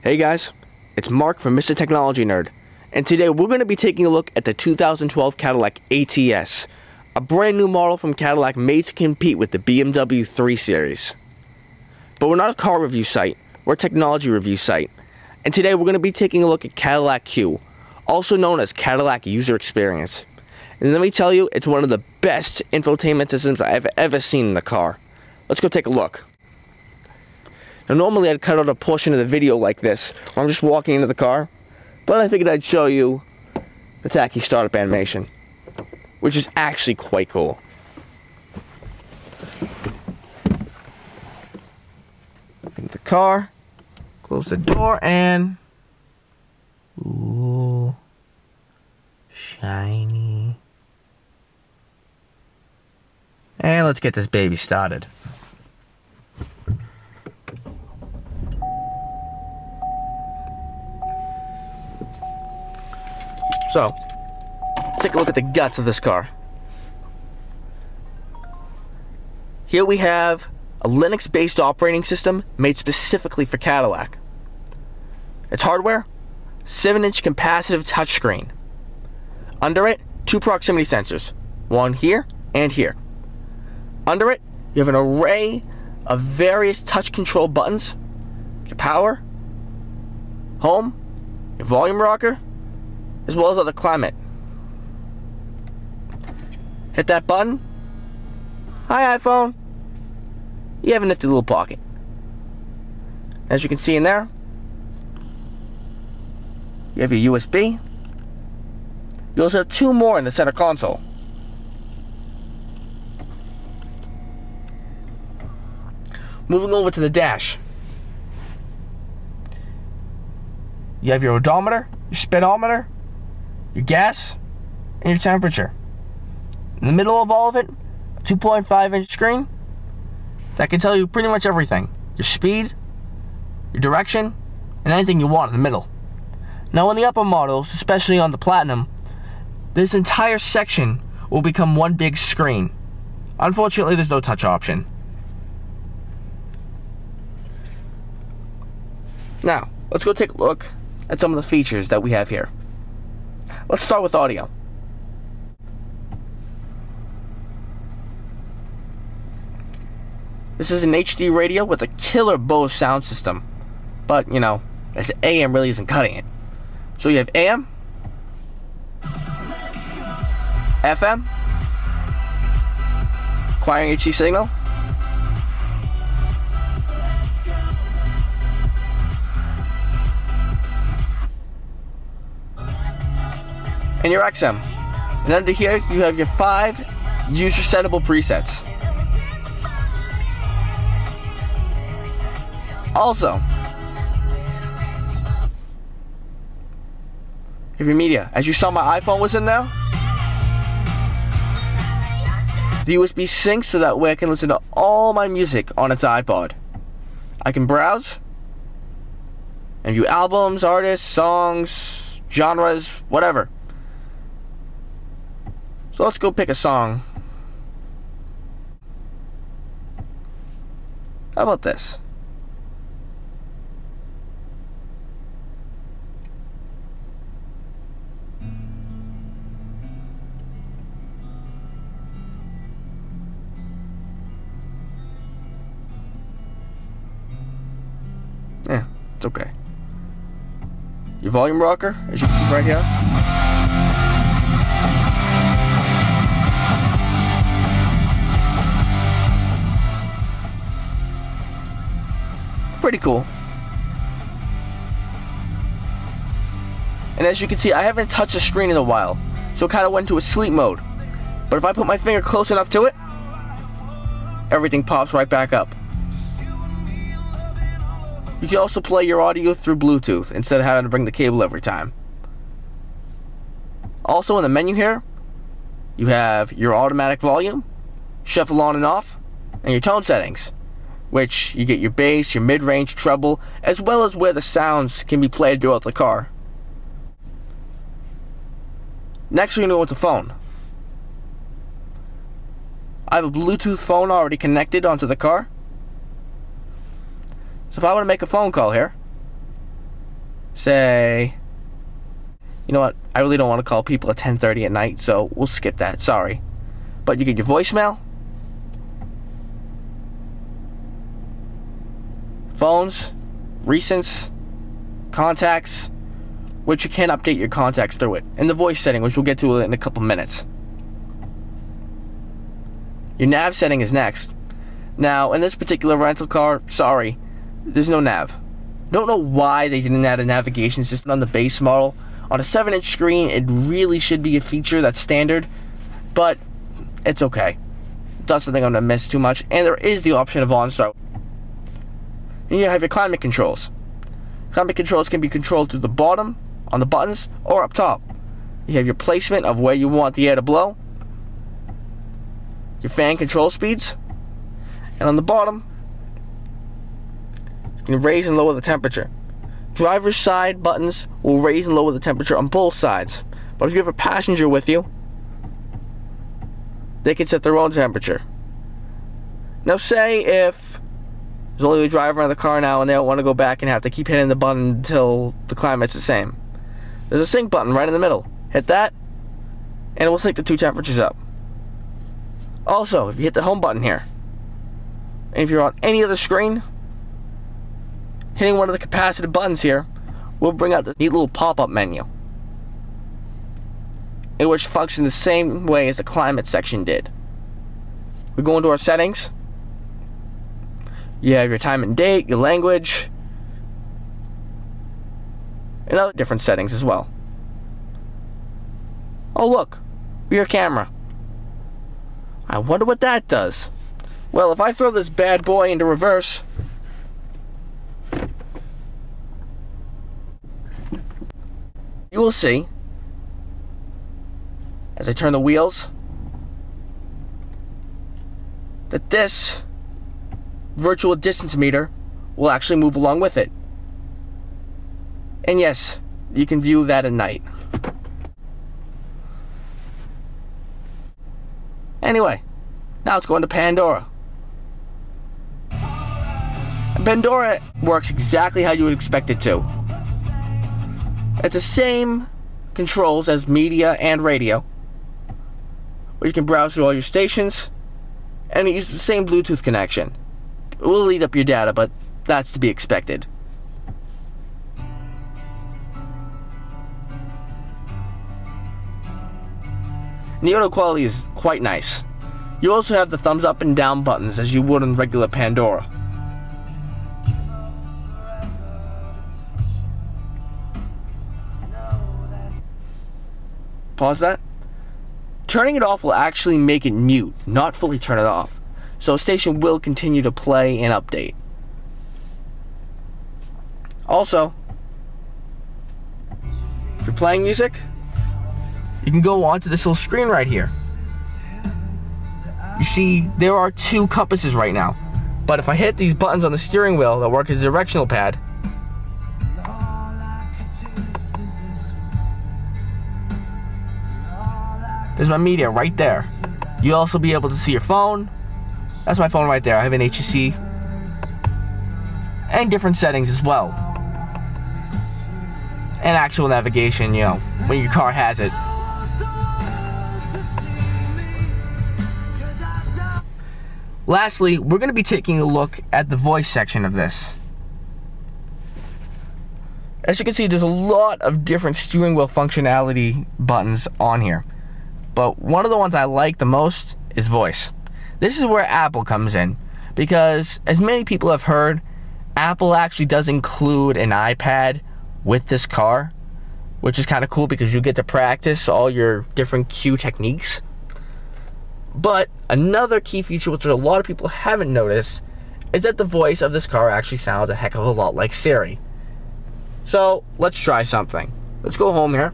Hey guys, it's Mark from Mr. Technology Nerd, and today we're going to be taking a look at the 2012 Cadillac ATS, a brand new model from Cadillac made to compete with the BMW 3 Series. But we're not a car review site, we're a technology review site, and today we're going to be taking a look at Cadillac CUE, also known as Cadillac User Experience. And let me tell you, it's one of the best infotainment systems I've ever seen in the car. Let's go take a look. Now normally I'd cut out a portion of the video like this, where I'm just walking into the car, but I figured I'd show you the tacky startup animation, which is actually quite cool. Into the car, close the door, and ooh, shiny. And let's get this baby started. So, let's take a look at the guts of this car. Here we have a Linux-based operating system made specifically for Cadillac. Its hardware, 7-inch capacitive touchscreen. Under it, 2 proximity sensors, one here and here. Under it, you have an array of various touch control buttons, your power, home, your volume rocker, as well as other climate. Hit that button. Hi iPhone. You have a nifty little pocket. As you can see in there, you have your USB. You also have 2 more in the center console. Moving over to the dash, you have your odometer, your speedometer, your gas, and your temperature. In the middle of all of it, a 2.5-inch screen that can tell you pretty much everything. Your speed, your direction, and anything you want in the middle. Now on the upper models, especially on the Platinum, this entire section will become one big screen. Unfortunately, there's no touch option. Now, let's go take a look at some of the features that we have here. Let's start with audio. This is an HD radio with a killer Bose sound system. But, you know, this AM really isn't cutting it. So you have AM, FM, acquiring HD signal, and your XM. And under here, you have your 5 user settable presets. Also, if your media, as you saw my iPhone was in there, the USB syncs so that way I can listen to all my music on its iPod. I can browse and view albums, artists, songs, genres, whatever. So let's go pick a song. How about this? Yeah, it's okay. Your volume rocker, as you can see right here. Pretty cool. And as you can see, I haven't touched the screen in a while, so it kind of went into a sleep mode. But if I put my finger close enough to it, everything pops right back up. You can also play your audio through Bluetooth instead of having to bring the cable every time. Also in the menu here, you have your automatic volume, shuffle on and off, and your tone settings, which you get your bass, your mid-range, treble, as well as where the sounds can be played throughout the car. Next, we're going to go with the phone. I have a Bluetooth phone already connected onto the car. So if I want to make a phone call here, say, you know what, I really don't want to call people at 10:30 at night, so we'll skip that, sorry. But you get your voicemail, phones, recents, contacts, which you can update your contacts through it, and the voice setting, which we'll get to in a couple minutes. Your nav setting is next. Now, in this particular rental car, sorry, there's no nav. Don't know why they didn't add a navigation system on the base model. On a 7-inch screen, it really should be a feature that's standard, but it's okay. That's something I'm gonna miss too much. And there is the option of OnStar. And you have your climate controls. Climate controls can be controlled through the bottom, on the buttons, or up top. You have your placement of where you want the air to blow, your fan control speeds, and on the bottom, you can raise and lower the temperature. Driver's side buttons will raise and lower the temperature on both sides. But if you have a passenger with you, they can set their own temperature. Now say if there's only a driver in the car now and they don't want to go back and have to keep hitting the button until the climate's the same. There's a sync button right in the middle. Hit that, and it will sync the two temperatures up. Also, if you hit the home button here, and if you're on any other screen, hitting one of the capacitive buttons here will bring out the neat little pop-up menu, in which functions the same way as the climate section did. We go into our settings. You have your time and date, your language, and other different settings as well. Oh look, rear camera. I wonder what that does. Well, if I throw this bad boy into reverse, you will see, as I turn the wheels, that this virtual distance meter will actually move along with it. And yes, you can view that at night. Anyway, now let's go into Pandora. Pandora works exactly how you would expect it to. It's the same controls as media and radio, where you can browse through all your stations, and it uses the same Bluetooth connection. It will lead up your data, but that's to be expected. And the audio quality is quite nice. You also have the thumbs up and down buttons as you would on regular Pandora. Pause that. Turning it off will actually make it mute, not fully turn it off. So a station will continue to play and update. Also, if you're playing music, you can go onto this little screen right here. You see, there are two compasses right now. But if I hit these buttons on the steering wheel that work as a directional pad, there's my media right there. You'll also be able to see your phone. That's my phone right there. I have an HEC. And different settings as well. And actual navigation, you know, when your car has it. Lastly, we're going to be taking a look at the voice section of this. As you can see, there's a lot of different steering wheel functionality buttons on here. But one of the ones I like the most is voice. This is where Apple comes in, because as many people have heard, Apple actually does include an iPad with this car, which is kind of cool because you get to practice all your different CUE techniques. But another key feature which a lot of people haven't noticed is that the voice of this car actually sounds a heck of a lot like Siri. So let's try something. Let's go home here.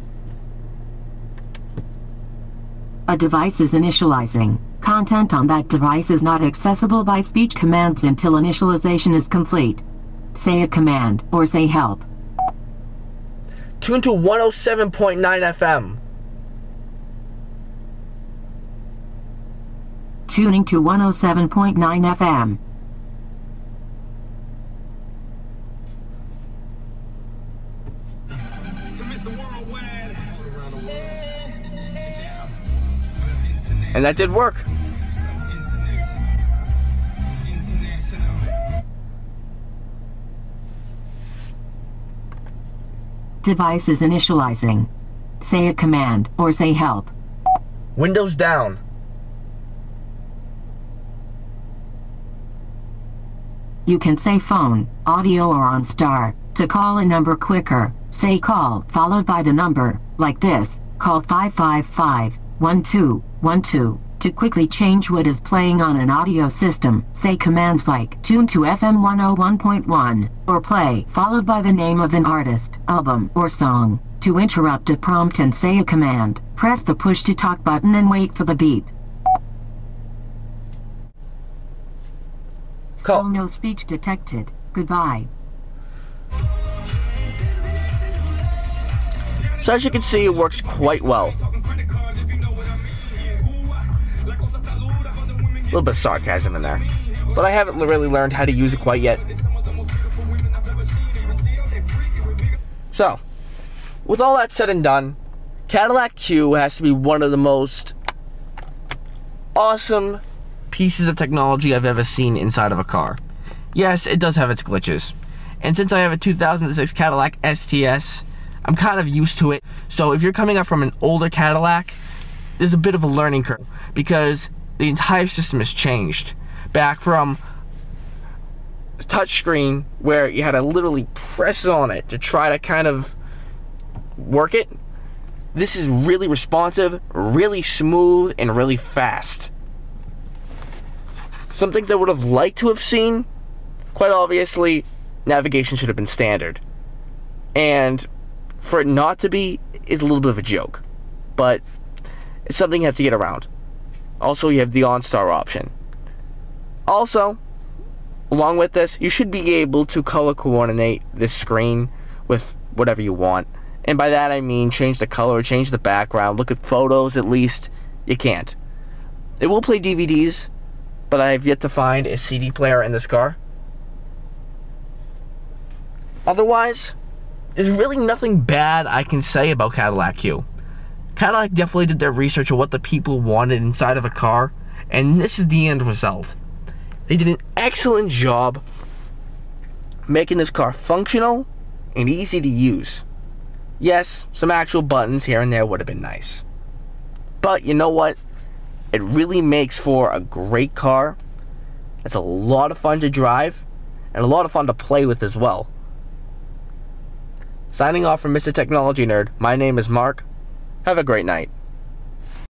A device is initializing. Content on that device is not accessible by speech commands until initialization is complete. Say a command, or say help. Tune to 107.9 FM. Tuning to 107.9 FM. And that did work. Device is initializing. Say a command or say help. Windows down. You can say phone, audio, or on star. To call a number quicker, say call followed by the number, like this, call 555-1212. To quickly change what is playing on an audio system, say commands like tune to FM 101.1, or play, followed by the name of an artist, album, or song. To interrupt a prompt and say a command, press the push to talk button and wait for the beep. Still no speech detected. Goodbye. So as you can see, it works quite well. A little bit of sarcasm in there, but I haven't really learned how to use it quite yet. So, with all that said and done, Cadillac CUE has to be one of the most awesome pieces of technology I've ever seen inside of a car. Yes, it does have its glitches, and since I have a 2006 Cadillac STS, I'm kind of used to it. So if you're coming up from an older Cadillac, there's a bit of a learning curve, because the entire system has changed. Back from touchscreen, where you had to literally press on it to try to kind of work it, this is really responsive, really smooth, and really fast. Some things I would have liked to have seen, quite obviously, navigation should have been standard. And for it not to be is a little bit of a joke, but it's something you have to get around. Also, you have the OnStar option. Also, along with this, you should be able to color coordinate this screen with whatever you want. And by that I mean change the color, change the background, look at photos at least. You can't. It will play DVDs, but I have yet to find a CD player in this car. Otherwise, there's really nothing bad I can say about Cadillac CUE. Cadillac definitely did their research on what the people wanted inside of a car, and this is the end result. They did an excellent job making this car functional and easy to use. Yes, some actual buttons here and there would have been nice. But you know what? It really makes for a great car. It's a lot of fun to drive, and a lot of fun to play with as well. Signing off from Mr. Technology Nerd, my name is Mark. Have a great night.